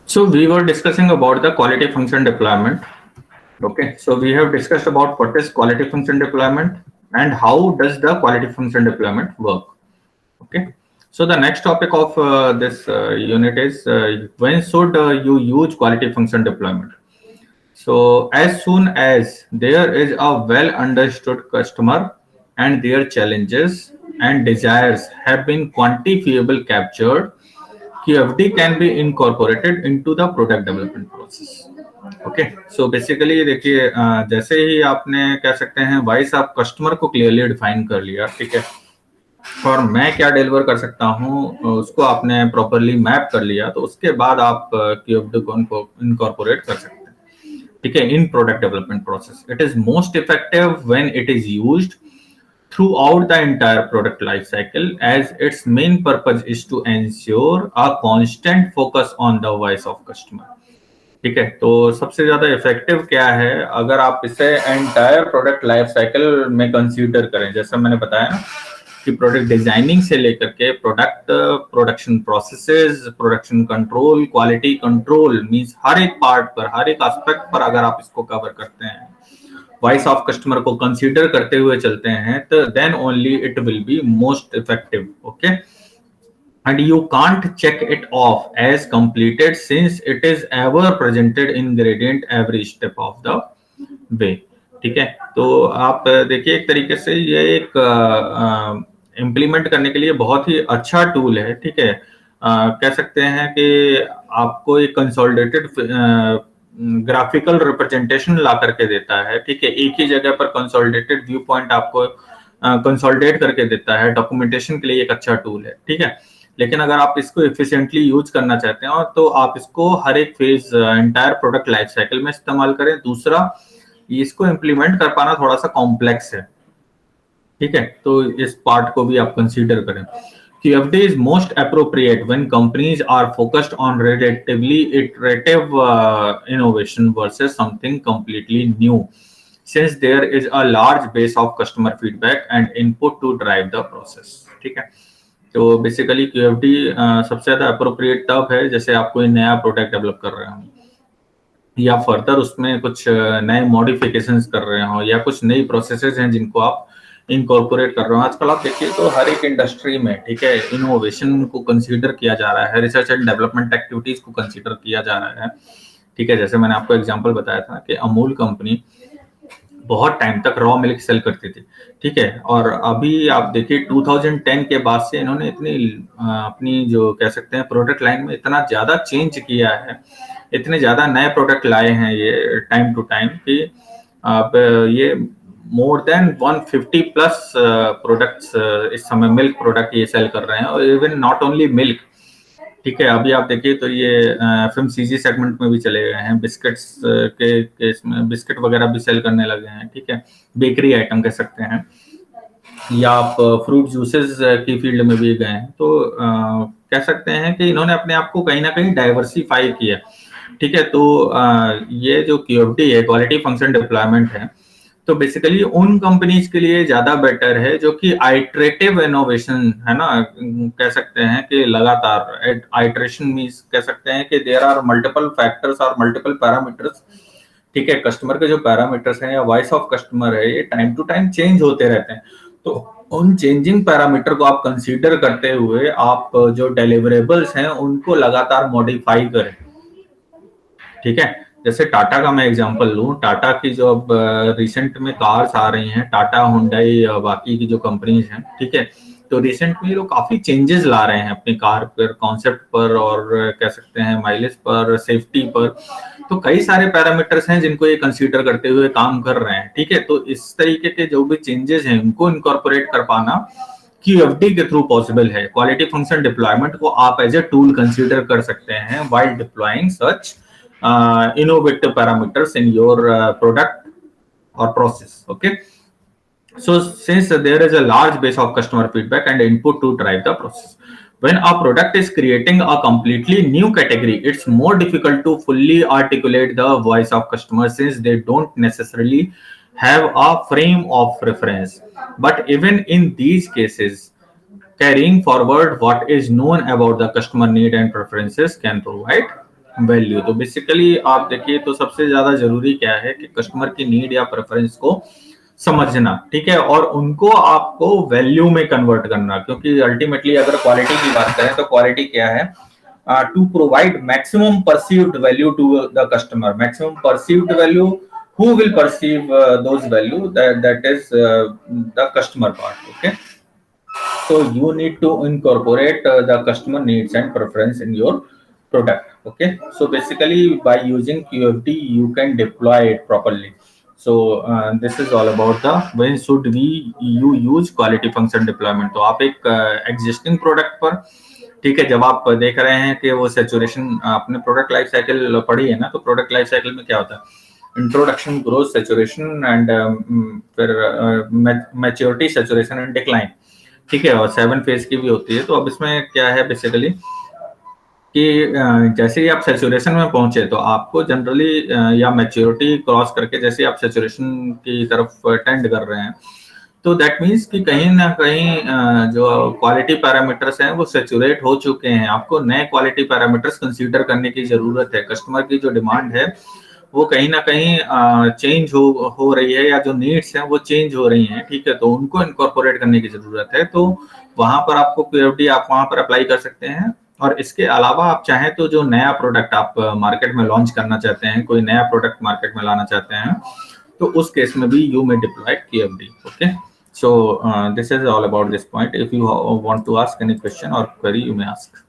So we were discussing about the quality function deployment. Okay, so we have discussed about what is quality function deployment and how does the quality function deployment work. Okay, so the next topic of this unit is when should you use quality function deployment. So as soon as there is a well understood customer and their challenges and desires have been quantifiable captured, QFD can be incorporated into the product development process. Okay, so basically देखिए जैसे ही आपने कह सकते हैं vice आप customer को clearly define कर लिया, ठीक है, और मैं क्या डिलीवर कर सकता हूँ उसको आपने प्रॉपरली मैप कर लिया, तो उसके बाद आप QFD को इनकॉर्पोरेट कर सकते हैं, ठीक है, in product development process. It is most effective when it is used throughout the entire product life cycle, as its main purpose is to ensure a constant focus on the voice of customer. ठीक है, तो सबसे ज्यादा effective क्या है अगर आप इसे एंटायर प्रोडक्ट लाइफ साइकिल में कंसीडर करें, जैसा मैंने बताया ना कि प्रोडक्ट डिजाइनिंग से लेकर के product production processes, production control, quality control, means हर एक पार्ट पर, हर एक एस्पेक्ट पर अगर आप इसको कवर करते हैं, वॉइस ऑफ कस्टमर को कंसीडर करते हुए चलते हैं, तो then only it will be most effective. Okay, and you can't check it off as completed since it is ever presented in gradient every step of the way. ठीक है, तो आप देखिए एक तरीके से ये एक इम्प्लीमेंट करने के लिए बहुत ही अच्छा टूल है. ठीक है, कह सकते हैं कि आपको एक कंसोलिडेटेड ग्राफिकल रिप्रेजेंटेशन ला करके देता है. ठीक है, एक ही जगह पर कंसोलिडेटेड व्यू पॉइंट आपको कंसोलिडेट करके देता है. डॉक्यूमेंटेशन के लिए एक अच्छा टूल है. ठीक है, लेकिन अगर आप इसको एफिशिएंटली यूज करना चाहते हैं तो आप इसको हर एक phase entire product life cycle में इस्तेमाल करें. दूसरा, इसको इम्प्लीमेंट कर पाना थोड़ा सा कॉम्प्लेक्स है. ठीक है, तो इस पार्ट को भी आप कंसीडर करें. QFD is most appropriate when companies are focused on relatively iterative innovation versus something completely new, since there is a large base of customer feedback and input to drive the process. ठीक है, तो basically QFD सबसे ज्यादा appropriate तब है जैसे आप कोई नया प्रोडक्ट डेवलप कर रहे हो या फर्दर उसमें कुछ नए मॉडिफिकेशंस कर रहे हो या कुछ नई प्रोसेसेस हैं जिनको आप इनकॉर्पोरेट कर रहे हो. आजकल आप देखिए तो हर एक इंडस्ट्री में, ठीक है, इनोवेशन को कंसीडर किया जा रहा है, रिसर्च एंड डेवलपमेंट एक्टिविटीज को कंसीडर किया जा रहा है. ठीक है, जैसे मैंने आपको एग्जांपल बताया था कि अमूल कंपनी बहुत टाइम तक रॉ मिल्क सेल करती थी. ठीक है, और अभी आप देखिए 2010 के बाद से इन्होंने इतनी अपनी जो कह सकते हैं प्रोडक्ट लाइन में इतना ज्यादा चेंज किया है, इतने ज्यादा नए प्रोडक्ट लाए हैं ये टाइम टू टाइम कि अब ये मोर देन 150 प्लस प्रोडक्ट्स इस समय मिल्क प्रोडक्ट ये सेल कर रहे हैं. और इवन नॉट ओनली मिल्क, ठीक है, अभी आप देखिए तो ये FMCG सेगमेंट में भी चले गए हैं. बिस्किट्स के केस में बिस्किट वगैरह भी सेल करने लगे हैं. ठीक है, बेकरी आइटम कह सकते हैं, या आप फ्रूट जूसेस की फील्ड में भी गए हैं. तो कह सकते हैं कि इन्होंने अपने आप को कहीं ना कहीं डाइवर्सिफाई किया. ठीक है, तो ये जो QFD है, क्वालिटी फंक्शन डिप्लॉयमेंट है, तो बेसिकली उन कंपनीज के लिए ज्यादा बेटर है जो कि आइटरेटिव इनोवेशन है ना, कह सकते हैं कि लगातार आइटरेशन मींस कह सकते हैं कि देयर आर मल्टीपल फैक्टर्स और मल्टीपल पैरामीटर्स. ठीक है, कस्टमर के जो पैरामीटर्स हैं या वॉइस ऑफ कस्टमर है ये टाइम टू टाइम चेंज होते रहते हैं. तो उन चेंजिंग पैरामीटर को आप कंसीडर करते हुए आप जो डिलीवरेबल्स हैं उनको लगातार मॉडिफाई करें. ठीक है, जैसे टाटा का मैं एग्जांपल लूं, टाटा की जो अब रिसेंट में कार्स आ रही हैं, टाटा, हुंडई, बाकी की जो कंपनीज हैं, ठीक है, तो रिसेंट में लोग काफी चेंजेस ला रहे हैं अपनी कार पर, कॉन्सेप्ट पर, और कह सकते हैं माइलेज पर, सेफ्टी पर. तो कई सारे पैरामीटर्स हैं जिनको ये कंसीडर करते हुए काम कर रहे हैं. ठीक है, तो इस तरीके के जो भी चेंजेस हैं उनको इनकॉर्पोरेट कर पाना QFD के थ्रू पॉसिबल है. क्वालिटी फंक्शन डिप्लॉयमेंट को आप एज ए टूल कंसीडर कर सकते हैं while deploying such innovative parameters in your product or process. Okay, so since there is a large base of customer feedback and input to drive the process, when a product is creating a completely new category, it's more difficult to fully articulate the voice of customers since they don't necessarily have a frame of reference. But even in these cases, carrying forward what is known about the customer need and preferences can provide value। तो basically आप देखिए तो सबसे ज्यादा जरूरी क्या है कि कस्टमर की नीड या प्रेफरेंस को समझना, ठीक है, और उनको आपको वैल्यू में कन्वर्ट करना, क्योंकि अल्टीमेटली अगर क्वालिटी की बात करें तो क्वालिटी क्या है, to provide maximum perceived value to the customer, maximum perceived value, who will perceive those value, that is the customer part, okay। So you need to incorporate the customer needs and preference in your product, okay। So basically by using QFD you can deploy it properly। So this is all about the when should you use quality function deployment। तो आप एक existing product पर, ठीक है, जब आप देख रहे हैं कि वो सैचुरेशन, आपने प्रोडक्ट लाइफ साइकिल पढ़ी है ना, तो प्रोडक्ट लाइफ साइकिल में क्या होता है, इंट्रोडक्शन, ग्रोथ, सैचुरेशन एंड फिर मैच्योरिटी, सैचुरेशन एंड डिक्लाइन, ठीक है, और 7 फेज की भी होती है। तो अब इसमें क्या है बेसिकली कि जैसे ही आप सैचुरेशन में पहुंचे तो आपको जनरली या मैच्योरिटी क्रॉस करके जैसे आप सैचुरेशन की तरफ टेंड कर रहे हैं, तो दैट मीन्स कि कहीं ना कहीं जो क्वालिटी पैरामीटर्स हैं वो सैचुरेट हो चुके हैं। आपको नए क्वालिटी पैरामीटर्स कंसीडर करने की जरूरत है। कस्टमर की जो डिमांड है वो कहीं ना कहीं चेंज हो रही है, या जो नीड्स हैं वो चेंज हो रही हैं, ठीक है, तो उनको इनकॉर्पोरेट करने की जरूरत है। तो वहां पर आपको क्यूएफडी आप वहां पर अप्लाई कर सकते हैं। और इसके अलावा आप चाहें तो जो नया प्रोडक्ट आप मार्केट में लॉन्च करना चाहते हैं, कोई नया प्रोडक्ट मार्केट में लाना चाहते हैं, तो उस केस में भी you may deploy QFD, okay. So this is all about this point. If you want to ask any question or query, you may ask.